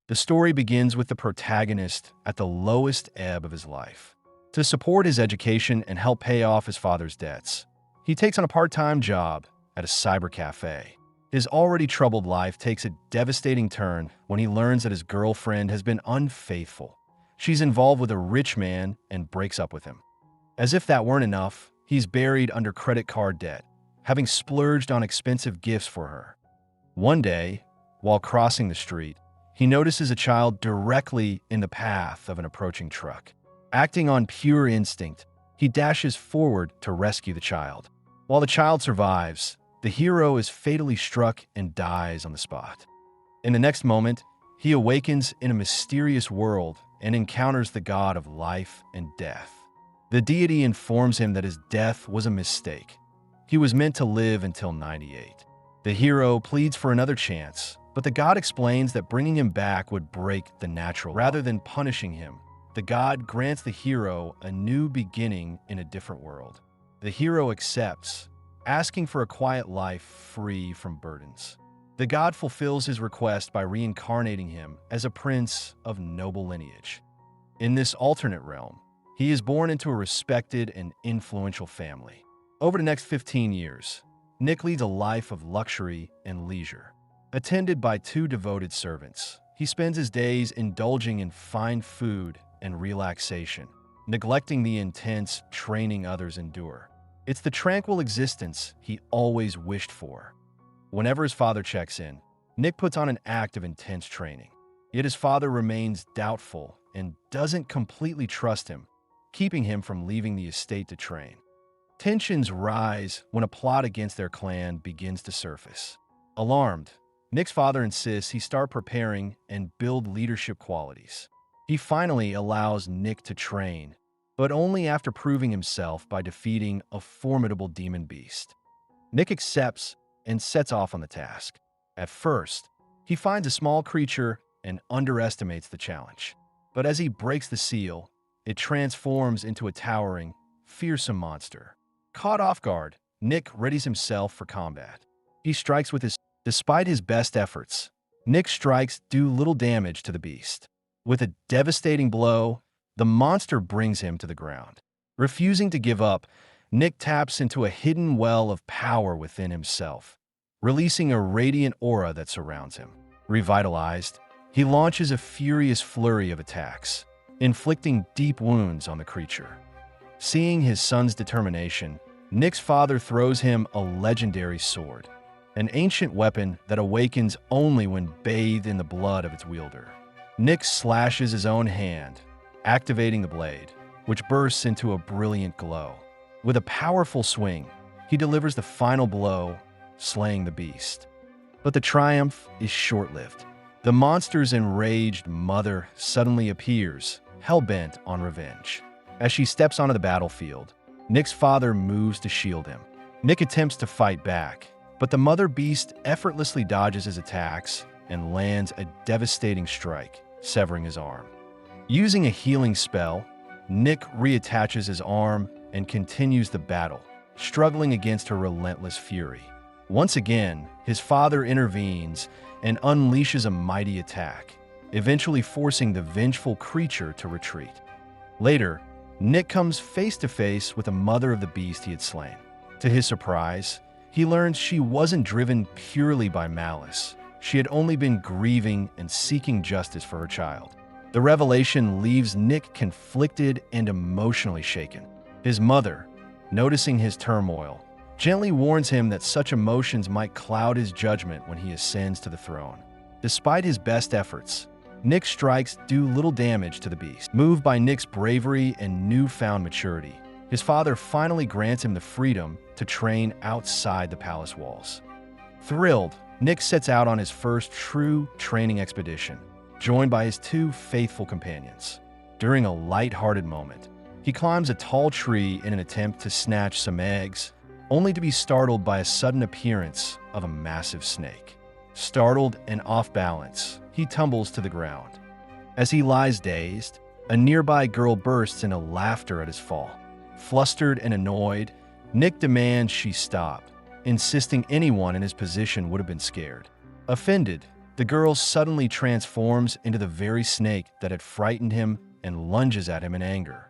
The story begins with the protagonist at the lowest ebb of his life. To support his education and help pay off his father's debts, he takes on a part-time job at a cyber cafe. His already troubled life takes a devastating turn when he learns that his girlfriend has been unfaithful. She's involved with a rich man and breaks up with him. As if that weren't enough, he's buried under credit card debt, having splurged on expensive gifts for her. One day, while crossing the street, he notices a child directly in the path of an approaching truck. Acting on pure instinct, he dashes forward to rescue the child. While the child survives, the hero is fatally struck and dies on the spot. In the next moment, he awakens in a mysterious world and encounters the god of life and death. The deity informs him that his death was a mistake. He was meant to live until 98. The hero pleads for another chance, but the god explains that bringing him back would break the natural law. Rather than punishing him, the god grants the hero a new beginning in a different world. The hero accepts, asking for a quiet life free from burdens. The god fulfills his request by reincarnating him as a prince of noble lineage. In this alternate realm, he is born into a respected and influential family. Over the next 15 years, Nick leads a life of luxury and leisure. Attended by 2 devoted servants, he spends his days indulging in fine food and relaxation, neglecting the intense training others endure. It's the tranquil existence he always wished for. Whenever his father checks in, Nick puts on an act of intense training. Yet his father remains doubtful and doesn't completely trust him, keeping him from leaving the estate to train. Tensions rise when a plot against their clan begins to surface. Alarmed, Nick's father insists he start preparing and build leadership qualities. He finally allows Nick to train, but only after proving himself by defeating a formidable demon beast. Nick accepts and sets off on the task. At first, he finds a small creature and underestimates the challenge. But as he breaks the seal, it transforms into a towering, fearsome monster. Caught off guard, Nick readies himself for combat. He strikes with his... Despite his best efforts, Nick's strikes do little damage to the beast. With a devastating blow, the monster brings him to the ground. Refusing to give up, Nick taps into a hidden well of power within himself, releasing a radiant aura that surrounds him. Revitalized, he launches a furious flurry of attacks, inflicting deep wounds on the creature. Seeing his son's determination, Nick's father throws him a legendary sword, an ancient weapon that awakens only when bathed in the blood of its wielder. Nick slashes his own hand, activating the blade, which bursts into a brilliant glow. With a powerful swing, he delivers the final blow, slaying the beast. But the triumph is short-lived. The monster's enraged mother suddenly appears, hell-bent on revenge. As she steps onto the battlefield, Nick's father moves to shield him. Nick attempts to fight back, but the mother beast effortlessly dodges his attacks and lands a devastating strike, severing his arm. Using a healing spell, Nick reattaches his arm and continues the battle, struggling against her relentless fury. Once again, his father intervenes and unleashes a mighty attack, eventually forcing the vengeful creature to retreat. Later, Nick comes face to face with the mother of the beast he had slain. To his surprise, he learns she wasn't driven purely by malice. She had only been grieving and seeking justice for her child. The revelation leaves Nick conflicted and emotionally shaken. His mother, noticing his turmoil, gently warns him that such emotions might cloud his judgment when he ascends to the throne. Despite his best efforts, Nick's strikes do little damage to the beast. Moved by Nick's bravery and newfound maturity, his father finally grants him the freedom to train outside the palace walls. Thrilled, Nick sets out on his first true training expedition, joined by his 2 faithful companions. During a light-hearted moment, he climbs a tall tree in an attempt to snatch some eggs, only to be startled by a sudden appearance of a massive snake. Startled and off balance, he tumbles to the ground. As he lies dazed, a nearby girl bursts into laughter at his fall. Flustered and annoyed, Nick demands she stop, insisting anyone in his position would have been scared. Offended, the girl suddenly transforms into the very snake that had frightened him and lunges at him in anger.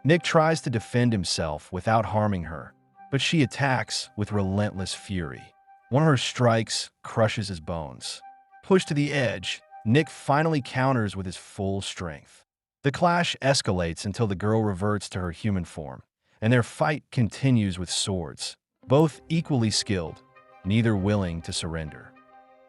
Nick tries to defend himself without harming her, but she attacks with relentless fury. One of her strikes crushes his bones. Pushed to the edge, Nick finally counters with his full strength. The clash escalates until the girl reverts to her human form, and their fight continues with swords, both equally skilled, neither willing to surrender.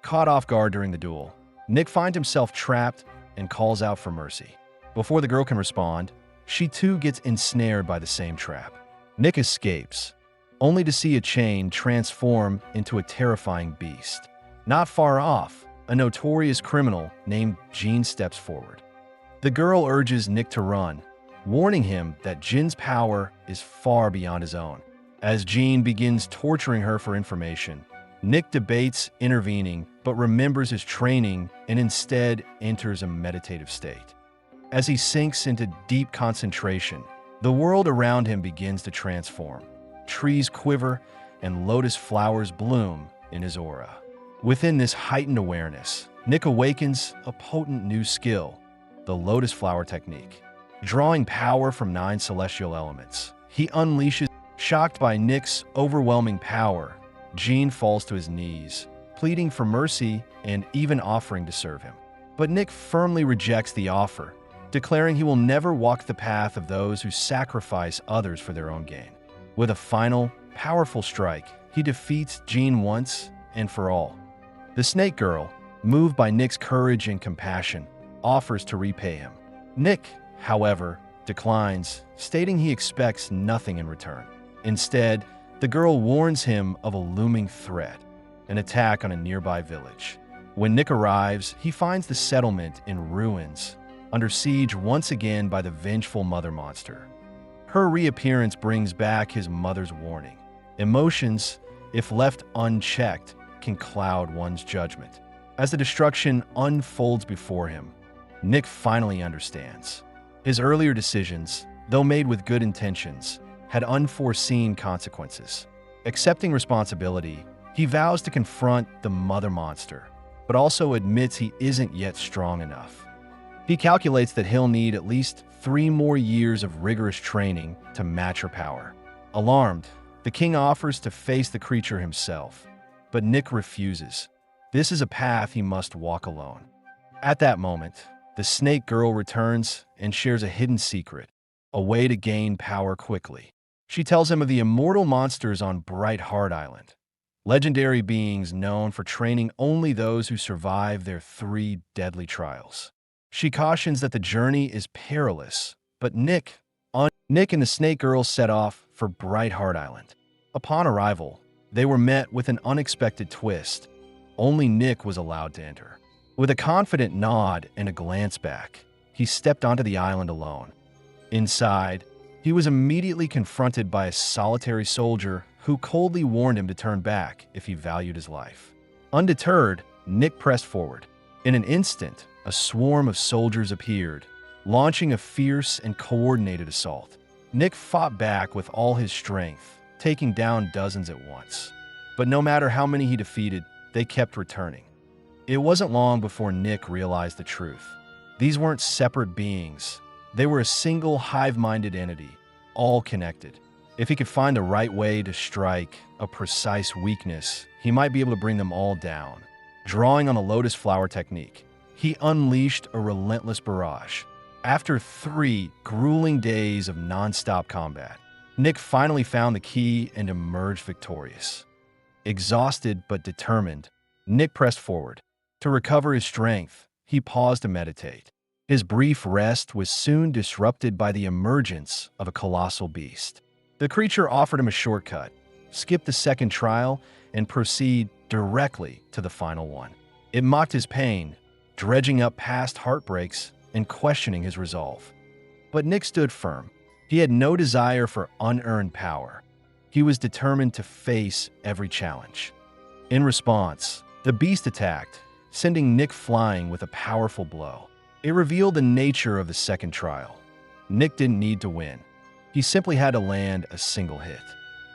Caught off guard during the duel, Nick finds himself trapped and calls out for mercy. Before the girl can respond, she too gets ensnared by the same trap. Nick escapes, only to see a chain transform into a terrifying beast. Not far off, a notorious criminal named Jean steps forward. The girl urges Nick to run, warning him that Jin's power is far beyond his own. As Jean begins torturing her for information, Nick debates intervening but remembers his training and instead enters a meditative state. As he sinks into deep concentration, the world around him begins to transform. Trees quiver and lotus flowers bloom in his aura. Within this heightened awareness, Nick awakens a potent new skill, the lotus flower technique. Drawing power from 9 celestial elements, he unleashes. Shocked by Nick's overwhelming power, Jean falls to his knees, pleading for mercy and even offering to serve him. But Nick firmly rejects the offer, declaring he will never walk the path of those who sacrifice others for their own gain. With a final, powerful strike, he defeats Jean once and for all. The Snake Girl, moved by Nick's courage and compassion, offers to repay him. Nick, however, declines, stating he expects nothing in return. Instead, the girl warns him of a looming threat, an attack on a nearby village. When Nick arrives, he finds the settlement in ruins, under siege once again by the vengeful mother monster. Her reappearance brings back his mother's warning. Emotions, if left unchecked, can cloud one's judgment. As the destruction unfolds before him, Nick finally understands. His earlier decisions, though made with good intentions, had unforeseen consequences. Accepting responsibility, he vows to confront the mother monster, but also admits he isn't yet strong enough. He calculates that he'll need at least 3 more years of rigorous training to match her power. Alarmed, the king offers to face the creature himself, but Nick refuses. This is a path he must walk alone. At that moment, the Snake Girl returns and shares a hidden secret, a way to gain power quickly. She tells him of the immortal monsters on Bright Heart Island, legendary beings known for training only those who survive their 3 deadly trials. She cautions that the journey is perilous, but Nick and the Snake Girl set off for Bright Heart Island. Upon arrival, they were met with an unexpected twist. Only Nick was allowed to enter. With a confident nod and a glance back, he stepped onto the island alone. Inside, he was immediately confronted by a solitary soldier who coldly warned him to turn back if he valued his life. Undeterred, Nick pressed forward. In an instant, a swarm of soldiers appeared, launching a fierce and coordinated assault. Nick fought back with all his strength, taking down dozens at once. But no matter how many he defeated, they kept returning. It wasn't long before Nick realized the truth. These weren't separate beings. They were a single hive-minded entity, all connected. If he could find the right way to strike a precise weakness, he might be able to bring them all down. Drawing on a lotus flower technique, he unleashed a relentless barrage. After 3 grueling days of non-stop combat, Nick finally found the key and emerged victorious. Exhausted but determined, Nick pressed forward. To recover his strength, he paused to meditate. His brief rest was soon disrupted by the emergence of a colossal beast. The creature offered him a shortcut, skip the second trial, and proceed directly to the final one. It mocked his pain, dredging up past heartbreaks and questioning his resolve. But Nick stood firm. He had no desire for unearned power. He was determined to face every challenge. In response, the beast attacked, sending Nick flying with a powerful blow. It revealed the nature of the second trial. Nick didn't need to win. He simply had to land a single hit.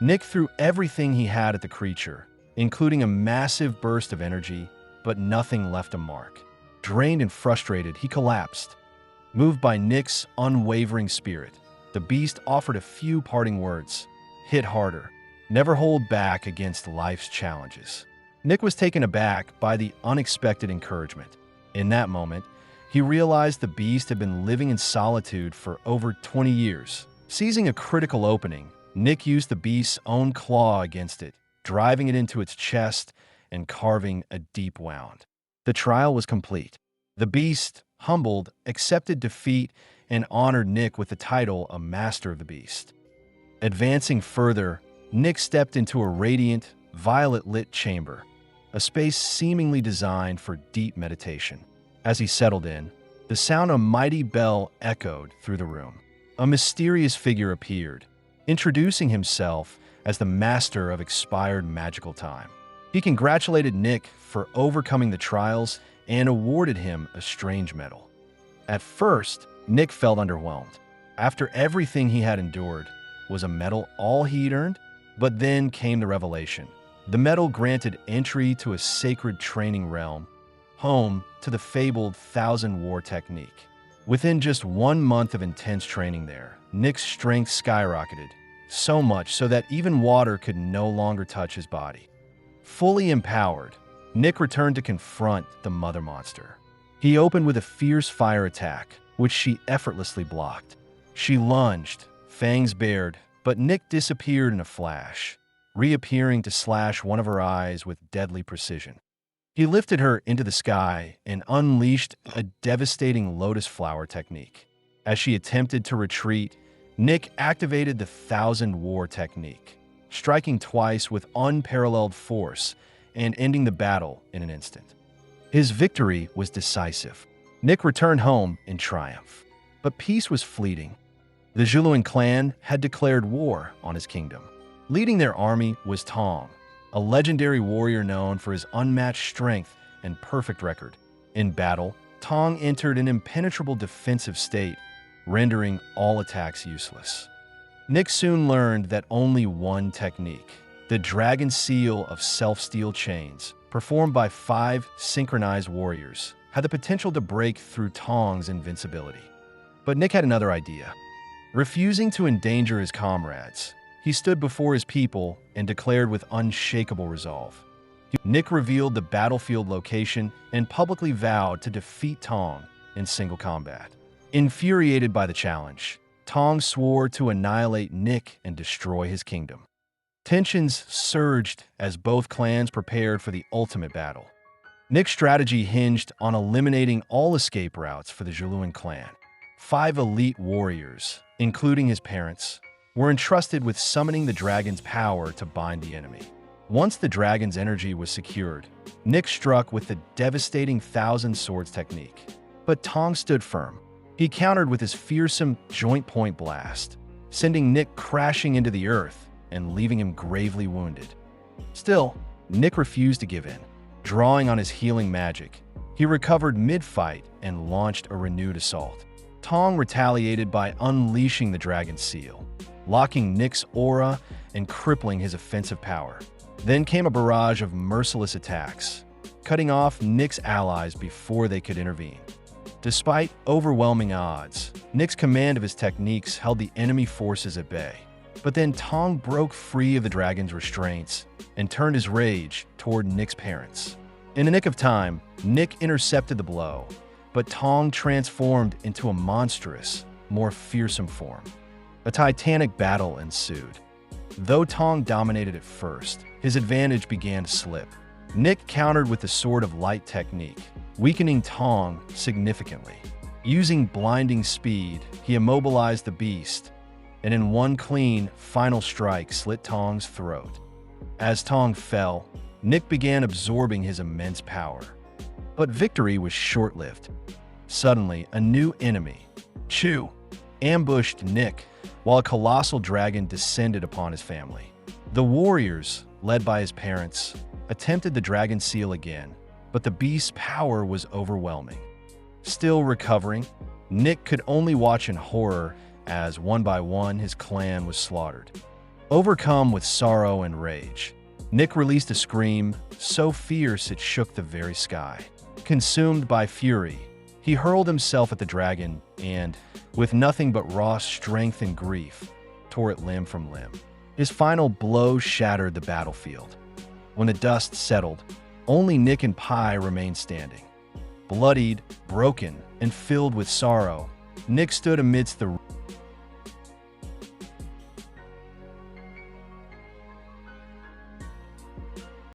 Nick threw everything he had at the creature, including a massive burst of energy, but nothing left a mark. Drained and frustrated, he collapsed. Moved by Nick's unwavering spirit, the beast offered a few parting words. Hit harder. Never hold back against life's challenges. Nick was taken aback by the unexpected encouragement. In that moment, he realized the beast had been living in solitude for over 20 years. Seizing a critical opening, Nick used the beast's own claw against it, driving it into its chest and carving a deep wound. The trial was complete. The beast, humbled, accepted defeat and honored Nick with the title of Master of the Beast. Advancing further, Nick stepped into a radiant, violet-lit chamber, a space seemingly designed for deep meditation. As he settled in, the sound of a mighty bell echoed through the room. A mysterious figure appeared, introducing himself as the master of expired magical time. He congratulated Nick for overcoming the trials and awarded him a strange medal. At first, Nick felt underwhelmed. After everything he had endured, was a medal all he'd earned? But then came the revelation. The medal granted entry to a sacred training realm, home to the fabled Thousand War technique. Within just 1 month of intense training there, Nick's strength skyrocketed, so much so that even water could no longer touch his body. Fully empowered, Nick returned to confront the Mother Monster. He opened with a fierce fire attack, which she effortlessly blocked. She lunged, fangs bared, but Nick disappeared in a flash, reappearing to slash one of her eyes with deadly precision. He lifted her into the sky and unleashed a devastating lotus flower technique. As she attempted to retreat, Nick activated the Thousand War technique, striking twice with unparalleled force and ending the battle in an instant. His victory was decisive. Nick returned home in triumph. But peace was fleeting. The Zhuluan clan had declared war on his kingdom. Leading their army was Tong, a legendary warrior known for his unmatched strength and perfect record. In battle, Tong entered an impenetrable defensive state, rendering all attacks useless. Nick soon learned that only one technique, the Dragon Seal of Self-Steel Chains, performed by 5 synchronized warriors, had the potential to break through Tong's invincibility. But Nick had another idea. Refusing to endanger his comrades, he stood before his people and declared with unshakable resolve. Nick revealed the battlefield location and publicly vowed to defeat Tong in single combat. Infuriated by the challenge, Tong swore to annihilate Nick and destroy his kingdom. Tensions surged as both clans prepared for the ultimate battle. Nick's strategy hinged on eliminating all escape routes for the Zhuluan clan. 5 elite warriors, including his parents, were entrusted with summoning the dragon's power to bind the enemy. Once the dragon's energy was secured, Nick struck with the devastating Thousand Swords technique. But Tong stood firm. He countered with his fearsome joint-point blast, sending Nick crashing into the earth and leaving him gravely wounded. Still, Nick refused to give in. Drawing on his healing magic, he recovered mid-fight and launched a renewed assault. Tong retaliated by unleashing the Dragon Seal, locking Nick's aura and crippling his offensive power. Then came a barrage of merciless attacks, cutting off Nick's allies before they could intervene. Despite overwhelming odds, Nick's command of his techniques held the enemy forces at bay. But then Tong broke free of the dragon's restraints and turned his rage toward Nick's parents. In the nick of time, Nick intercepted the blow, but Tong transformed into a monstrous, more fearsome form. A titanic battle ensued. Though Tong dominated at first, his advantage began to slip. Nick countered with the Sword of Light technique, weakening Tong significantly. Using blinding speed, he immobilized the beast, and in one clean, final strike slit Tong's throat. As Tong fell, Nick began absorbing his immense power. But victory was short-lived. Suddenly, a new enemy, Chu, ambushed Nick while a colossal dragon descended upon his family. The warriors, led by his parents, attempted the Dragon Seal again, but the beast's power was overwhelming. Still recovering, Nick could only watch in horror as, one by one, his clan was slaughtered. Overcome with sorrow and rage, Nick released a scream so fierce it shook the very sky. Consumed by fury, he hurled himself at the dragon and, with nothing but raw strength and grief, tore it limb from limb. His final blow shattered the battlefield. When the dust settled, only Nick and Pi remained standing. Bloodied, broken, and filled with sorrow, Nick stood amidst the